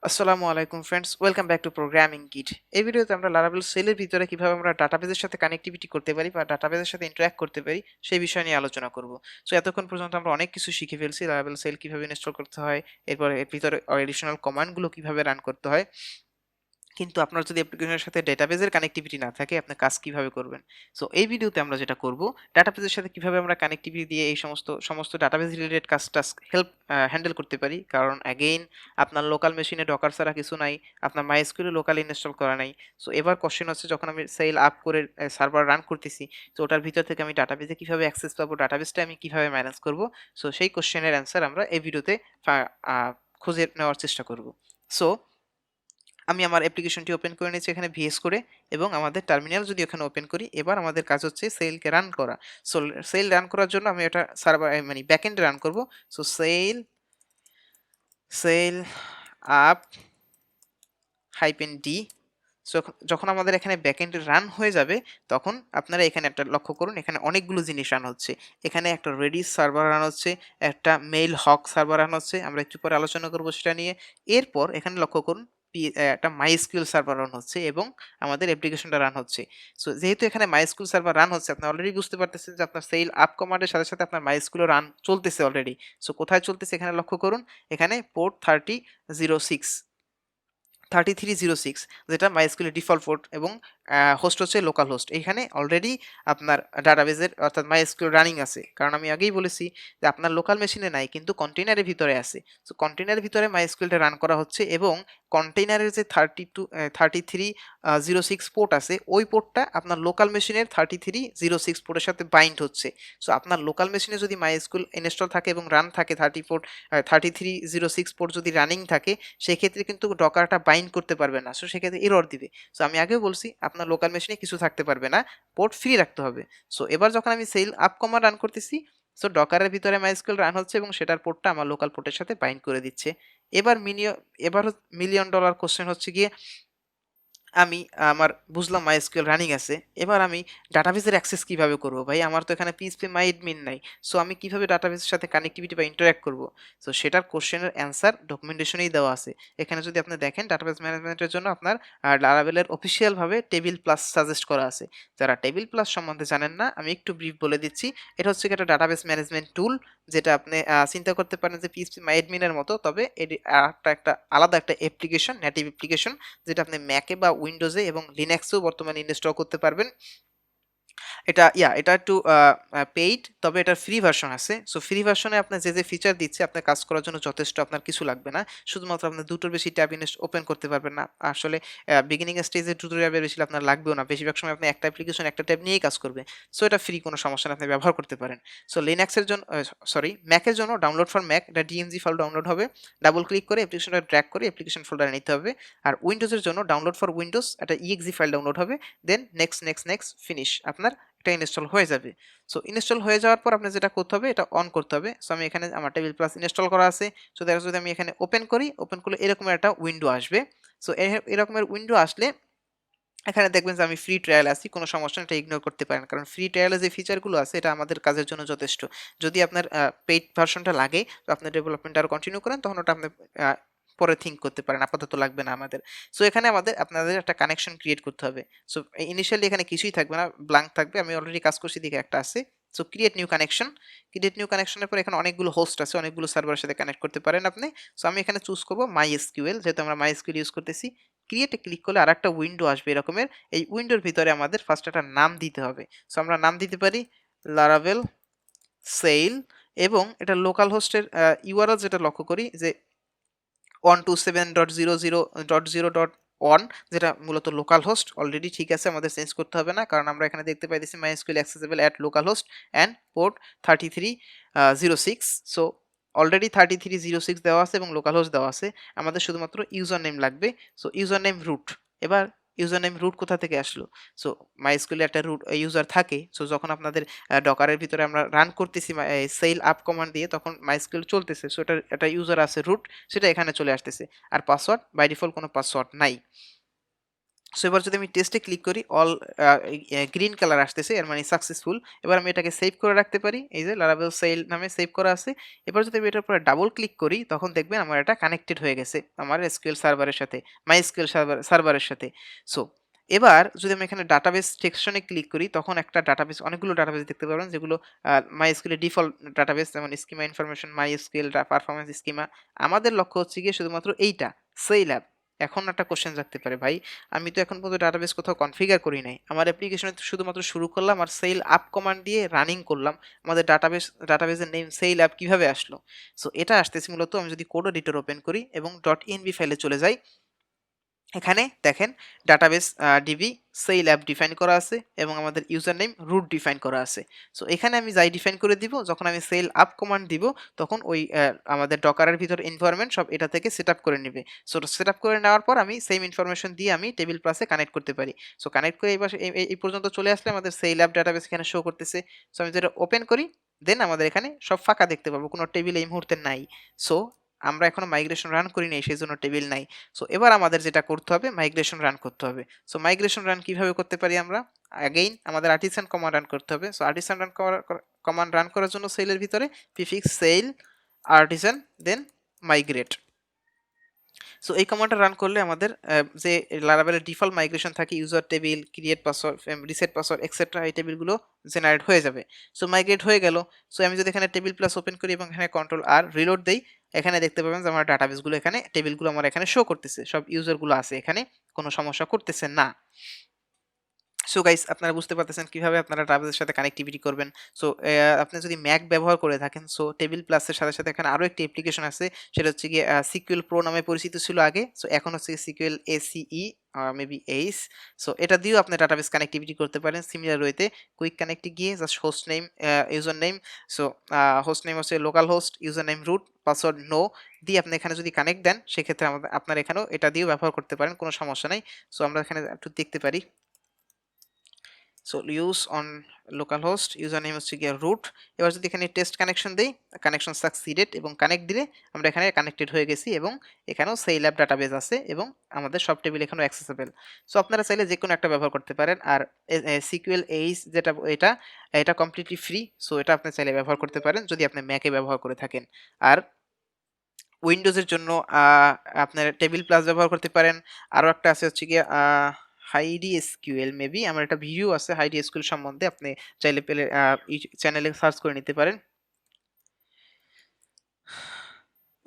আসসালামু আলাইকুম friends, welcome back to programming kit. এই ভিডিওতে আমরা লারাভেল সেলের ভিতরে কিভাবে আমরা ডাটাবেজের সাথে কানেক্টিভিটি করতে পারি বা ডাটাবেজের সাথে ইন্টারঅ্যাক্ট করতে পারি সেই বিষয় নিয়ে আলোচনা করব। সো এতক্ষণ পর্যন্ত আমরা অনেক কিছু শিখে ফেলছি, লারাভেল সেল কিভাবে ইনস্টল করতে হয়, এরপর এর ভিতরে এডিশনাল কমান্ডগুলো কিভাবে রান করতে হয়। কিন্তু আপনার যদি অ্যাপ্লিকেশনের সাথে ডেটাবেজের কানেক্টিভিটি না থাকে, আপনি কাজ কিভাবে করবেন? সো এই ভিডিওতে আমরা যেটা করব, ডাটাবেজের সাথে কিভাবে আমরা কানেক্টিভিটি দিয়ে এই সমস্ত ডাটাবেজ রিলেটেড হ্যান্ডেল করতে পারি। কারণ অ্যাগেইন আপনার লোকাল মেশিনে ডকার ছাড়া কিছু নাই, আপনার মাইস্কুলে লোকালি ইনস্টল করা নাই। সো এবার কোশ্চেন হচ্ছে, যখন আমি সেল আপ করে সার্ভার রান করতেছি, তো ওটার ভিতর থেকে আমি ডাটাবেজে কিভাবে অ্যাক্সেস পাবো, ডাটাবেজটা আমি কিভাবে ম্যানেজ করব। সো সেই কোশ্চেনের অ্যান্সার আমরা এই ভিডিওতে খুঁজে নেওয়ার চেষ্টা করব। সো আমি আমার অ্যাপ্লিকেশনটি ওপেন করে নিয়েছি এখানে ভিএস করে, এবং আমাদের টার্মিনাল যদি এখানে ওপেন করি, এবার আমাদের কাজ হচ্ছে সেলকে রান করা। সো সেল রান করার জন্য আমি এটা সার্ভার মানে ব্যাকএন্ডে রান করব। So sail sail up hyphen D. So যখন আমাদের এখানে ব্যাকএন্ডে রান হয়ে যাবে, তখন আপনারা এখানে একটা লক্ষ্য করুন, এখানে অনেকগুলো জিনিস রান হচ্ছে। এখানে একটা রেডিস সার্ভার রান হচ্ছে, একটা মেইল হক সার্ভার রান হচ্ছে, আমরা একটু পরে আলোচনা করবো সেটা নিয়ে। এরপর এখানে লক্ষ্য করুন, একটা মাইস্কিউএল সার্ভার রান হচ্ছে এবং আমাদের অ্যাপ্লিকেশনটা রান হচ্ছে। সো যেহেতু এখানে মাইস্কিউএল সার্ভার রান হচ্ছে, আপনি অলরেডি বুঝতে পারতেছেন যে আপনার সেল আপ কমান্ডের সাথে সাথে আপনার মাইস্কিউএল রান চলতেছে অলরেডি। সো কোথায় চলতেছে এখানে লক্ষ্য করুন, এখানে পোর্ট 3306, যেটা মাইস্কুলের ডিফল্ট পোর্ট, এবং হোস্ট হচ্ছে লোকাল হোস্ট। এখানে অলরেডি আপনার ডাটাবেজের অর্থাৎ মাইস্কুল রানিং আছে, কারণ আমি আগেই বলেছি যে আপনার লোকাল মেশিনে নাই কিন্তু কন্টেইনারের ভিতরে আছে। সো কন্টেইনারের ভিতরে মাইস্কুলটা রান করা হচ্ছে, এবং কন্টেইনারের যে 3306 পোর্ট আছে, ওই পোর্টটা আপনার লোকাল মেশিনের 3306 পোর্টের সাথে বাইন্ড হচ্ছে। সো আপনার লোকাল মেশিনে যদি মাইস্কুল ইনস্টল থাকে এবং রান থাকে 3306 পোর্ট যদি রানিং থাকে, সেক্ষেত্রে কিন্তু ডকারটা বাইন্ড করতে পারবে না। সো সেক্ষেত্রে এরর দিবে। সো আমি আগেও বলছি, আপনার লোকাল মেশিনে কিছু থাকতে পারবে না, পোর্ট ফ্রি রাখতে হবে। সো এবার যখন আমি সেল আপ কমান্ড রান করতেছি, সো ডকারের ভিতরে মাইস্কুল রান হচ্ছে এবং সেটার পোর্টটা আমার লোকাল পোর্টের সাথে বাইন্ড করে দিচ্ছে। এবার এবার মিলিয়ন ডলার কোশ্চেন হচ্ছে গিয়ে, আমি আমার বুঝলাম মাইস্কুয়েল রানিং আছে। এবার আমি ডাটাবেসের অ্যাক্সেস কিভাবে করব? ভাই আমার তো এখানে পিএইচপি মাই অ্যাডমিন নাই। সো আমি কিভাবে ডাটাবেসের সাথে কানেক্টিভিটি বা ইন্টারঅ্যাক্ট করব? সো সেটার কোশ্চেনের অ্যান্সার ডকুমেন্টেশনেই দেওয়া আছে। এখানে যদি আপনি দেখেন, ডাটাবেস ম্যানেজমেন্টের জন্য আপনার লারাভেলের অফিসিয়াল ভাবে টেবিল প্লাস সাজেস্ট করা আছে। যারা টেবিল প্লাস সম্বন্ধে জানেন না, আমি একটু ব্রিফ বলে দিচ্ছি। এটা হচ্ছে একটা ডাটাবেস ম্যানেজমেন্ট টুল, যেটা আপনি চিন্তা করতে পারেন যে পিএইচপি মাই অ্যাডমিনের মতো, তবে এটি একটা আলাদা একটা অ্যাপ্লিকেশন, নেটিভ অ্যাপ্লিকেশন, যেটা আপনি ম্যাকে বা উইন্ডোজে এবং লিনাক্সেও বর্তমানে ইনস্টল করতে পারবেন। এটা একটু পেইড, তবে এটার ফ্রি ভার্সন আছে। সো ফ্রি ভার্সনে আপনার যে ফিচার দিচ্ছে, আপনার কাজ করার জন্য যথেষ্ট, আপনার কিছু লাগবে না। শুধুমাত্র আপনি দুটোর বেশি ট্যাব ওপেন করতে পারবেন না। আসলে বিগিনিং স্টেজে দুটো ট্যাবের বেশি আপনার লাগবেও না। বেশিরভাগ সময় আপনি একটা অ্যাপ্লিকেশন একটা ট্যাব নিয়েই কাজ করবে। সো এটা ফ্রি, কোনো সমস্যা না, আপনি ব্যবহার করতে পারেন। সো লিনাক্সের জন্য, ম্যাকের জন্য ডাউনলোড ফর ম্যাক, এটা ডিএমজি ফাইল ডাউনলোড হবে। ডাবল ক্লিক করে অ্যাপ্লিকেশনটা ড্র্যাগ করে অ্যাপ্লিকেশন ফোল্ডারে নিতে হবে। আর উইন্ডোজের জন্য ডাউনলোড ফর উইন্ডোজ, একটা ইএক্সি ফাইল ডাউনলোড হবে। Then next next next finish, আপনার এটা ইনস্টল হয়ে যাবে। সো ইনস্টল হয়ে যাওয়ার পর আপনার যেটা করতে হবে, এটা অন করতে হবে। সো আমি এখানে আমার টেবিল প্লাস ইনস্টল করা আছে। সো দেখা, যদি আমি এখানে ওপেন করি, ওপেন করলে এরকম একটা উইন্ডো আসবে। সো এরকমের উইন্ডো আসলে এখানে দেখবেন যে আমি ফ্রি ট্রায়াল আছি, কোনো সমস্যা না, এটা ইগনোর করতে পারেন, কারণ ফ্রি ট্রায়ালে যে ফিচারগুলো আছে এটা আমাদের কাজের জন্য যথেষ্ট। যদি আপনার পেইড ভার্সনটা লাগে, তো আপনার ডেভেলপমেন্ট আরও কন্টিনিউ করেন, তখন ওটা আপনি আহ, পরে থিঙ্ক করতে পারেন, আপাতত লাগবে না আমাদের। সো এখানে আপনাদের একটা কানেকশন ক্রিয়েট করতে হবে। সো ইনিশিয়ালি এখানে কিছুই থাকবে না, ব্ল্যাঙ্ক থাকবে। আমি অলরেডি কাজ করছি, দিকে একটা আছে। সো ক্রিয়েট নিউ কানেকশনের পর এখানে অনেকগুলো হোস্ট আছে, অনেকগুলো সার্ভারের সাথে কানেক্ট করতে পারেন আপনি। সো আমি এখানে চুজ করবো মাই এসকিউএল, যেহেতু আমরা মাই এসকিউএল ইউজ করতেছি। ক্রিয়েটে ক্লিক করলে আরেকটা উইন্ডো আসবে এরকমের। এই উইন্ডোর ভিতরে আমাদের ফার্স্ট একটা নাম দিতে হবে। সো আমরা নাম দিতে পারি লারাভেল সেল, এবং এটা লোকাল হোস্টের ইউআরএল যেটা লক্ষ্য করি যে 127.00.0.1, যেটা মূলত লোকাল হোস্ট। অলরেডি ঠিক আছে, আমাদের চেঞ্জ করতে হবে না, কারণ আমরা এখানে দেখতে পাইতেছি MySQL accessible at local host and port 3306। So already 3306 দেওয়া আছে এবং লোকাল হোস্ট দেওয়া আছে। আমাদের শুধুমাত্র ইউজার নেম লাগবে। So user name root. এবার ইউজার নেম রুট কোথা থেকে আসলো? সো মাইস্কুয়েলে একটা রুট ইউজার থাকে। সো যখন আপনাদের ডকারের ভিতরে আমরা রান করতেছি সেল আপ কমান্ড দিয়ে, তখন মাইস্কুয়েল চলতেছে। সো এটা একটা ইউজার আছে রুট, সেটা এখানে চলে আসতেছে। আর পাসওয়ার্ড বাই ডিফল্ট কোনো পাসওয়ার্ড নাই। সো এবার যদি আমি টেস্টে ক্লিক করি, অল গ্রিন কালার আসতেছে, এর মানে সাকসেসফুল। এবার আমি এটাকে সেভ করে রাখতে পারি, এই যে লারাভেল সেল নামে সেভ করা আছে। এবার যদি আমি এটার উপরে ডাবল ক্লিক করি, তখন দেখবেন আমার এটা কানেক্টেড হয়ে গেছে আমার এসকিউএল সার্ভারের সাথে, মাইএসকিউএল সার্ভারের সাথে। সো এবার যদি আমি এখানে ডাটাবেস সেকশনে ক্লিক করি, তখন একটা ডাটাবেস, অনেকগুলো ডাটাবেস দেখতে পারবেন, যেগুলো মাইএসকিউএল এর ডিফল্ট ডাটাবেস, যেমন schema information, MySQL performance schema. আমাদের লক্ষ্য হচ্ছে গিয়ে শুধুমাত্র এইটা, সেল অ্যাপ। এখন একটা কোশ্চেন থাকতে পারে, ভাই আমি তো এখন পর্যন্ত ডাটাবেস কোথাও কনফিগার করি নাই, আমার অ্যাপ্লিকেশনে তো শুধুমাত্র শুরু করলাম আর সেল আপ কমান্ড দিয়ে রানিং করলাম, আমাদের ডাটাবেসের নেম সেল অ্যাপ কিভাবে আসলো? সো এটা আসতেছে মূলত, আমি যদি কোড এডিটর ওপেন করি এবং ডট ইএনভি ফাইলে চলে যাই, এখানে দেখেন ডাটাবেস ডিবি সেই ল্যাব ডিফাইন করা আছে এবং আমাদের ইউজার নেম রুট ডিফাইন করা আছে। সো এখানে আমি যাই ডিফাইন করে দিব, যখন আমি সেল আপ কমান্ড দিব, তখন ওই আমাদের ডকারের ভিতর এনভায়রনমেন্ট সব এটা থেকে সেট আপ করে নেবে। সো সেট আপ করে নেওয়ার পর আমি সেম ইনফরমেশন দিয়ে আমি টেবিল প্লাসে কানেক্ট করতে পারি। সো কানেক্ট করে এবার এই পর্যন্ত চলে আসলে আমাদের সেই ল্যাব ডাটাবেস এখানে শো করতেছে। সো আমি যেটা ওপেন করি, দেন আমাদের এখানে সব ফাঁকা দেখতে পাবো, কোনো টেবিল এই মুহূর্তে নাই। সো আমরা এখনো মাইগ্রেশন রান করি নাই, সেই জন্য টেবিল নাই। সো এবার আমাদের যেটা করতে হবে, মাইগ্রেশন রান করতে হবে। সো মাইগ্রেশন রান কিভাবে করতে পারি আমরা? অ্যাগেইন আমাদের আর্টিসান কমান্ড রান করতে হবে। সো আর্টিসান কমান্ড রান করার জন্য সেলের ভিতরে প্রিফিক্স সেল আর্টিসান দেন মাইগ্রেট। সো এই কমান্ডটা রান করলে আমাদের যে লারাভেলের ডিফল্ট মাইগ্রেশন থাকে, user table, create password, reset password etcetera, এই টেবিলগুলো জেনারেট হয়ে যাবে। সো মাইগ্রেট হয়ে গেল। সো আমি যদি এখানে টেবিল প্লাস ওপেন করি এবং এখানে কন্ট্রোল আর রিলোড দেই, এখানে দেখতে পাবেন যে আমার ডাটাবেসগুলো, এখানে টেবিলগুলো আমার এখানে শো করতেছে, সব ইউজারগুলো আছে এখানে, কোনো সমস্যা করতেছে না। সো গাইস, আপনারা বুঝতে পারতেছেন কিভাবে আপনারা ডাটাবেসের সাথে কানেক্টিভিটি করবেন। সো আপনি যদি ম্যাক ব্যবহার করে থাকেন, সো টেবিল প্লাসের সাথে সাথে এখানে আরো একটি অ্যাপ্লিকেশন আছে, সেটা হচ্ছে গিয়ে সিকিউএল প্রো নামে পরিচিত ছিল আগে। সো এখন হচ্ছে সিকিউএল এসিই, মেবি এইস। সো এটা দিয়েও আপনি ডাটাবেস কানেক্টিভিটি করতে পারেন সিমিলার ওয়েতে। কুইক কানেক্টে গিয়ে just host name, user name, so host name হচ্ছে local host, user name root, password no দিয়ে আপনি এখানে যদি কানেক্ট দেন, সেক্ষেত্রে আপনার এখানেও এটা দিয়েও ব্যবহার করতে পারেন, কোনো সমস্যা নাই। সো আমরা এখানে একটু দেখতে পারি। So use on local host, user name হচ্ছে গিয়ে রুট। এবার যদি এখানে টেস্ট কানেকশন দেই, কানেকশন সাকসিডেড এবং কানেক্ট দিলে আমরা এখানে কানেক্টেড হয়ে গেছি এবং এখানেও সেই ল্যাব ডাটাবেস আছে এবং আমাদের সব টেবিল এখানেও অ্যাক্সেসেবল। সো আপনারা চাইলে যে কোনো একটা ব্যবহার করতে পারেন। আর সিকিউএল এইচ যেটা, এটা এটা কমপ্লিটলি ফ্রি। সো এটা আপনি চাইলে ব্যবহার করতে পারেন যদি আপনি ম্যাকে ব্যবহার করে থাকেন। আর উইন্ডোজের জন্য আপনার টেবিল প্লাস ব্যবহার করতে পারেন। আরো একটা আছে হচ্ছে গিয়ে হাইডি এসকিউএল, মেবি আমার একটা ভিডিও আছে হাইডি এসকিউএল সম্বন্ধে, আপনি চাইলে পেলে চ্যানেলে সার্চ করে নিতে পারেন।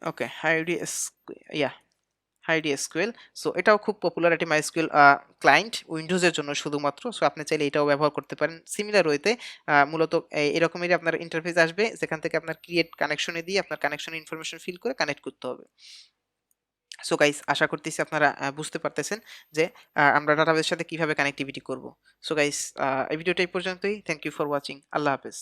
ওকে, হাইডি এসকিউএল। সো এটাও খুব পপুলার একটি মাইস্কুয়েল ক্লায়েন্ট উইন্ডোজের জন্য শুধুমাত্র। সো আপনি চাইলে এটাও ব্যবহার করতে পারেন সিমিলার ওয়েতে। মূলত এরকমেরই আপনার ইন্টারফেস আসবে, যেখান থেকে আপনার ক্রিয়েট কানেকশনে দিয়ে আপনার কানেকশন ইনফরমেশন ফিল করে কানেক্ট করতে হবে। সো গাইস, আশা করতেছি আপনারা বুঝতে পারতেছেন যে আমরা ডাটাবেসের সাথে কিভাবে কানেক্টিভিটি করব। সো গাইস, এই ভিডিওটা এই পর্যন্তই। Thank you for watching. Allah হাফেজ।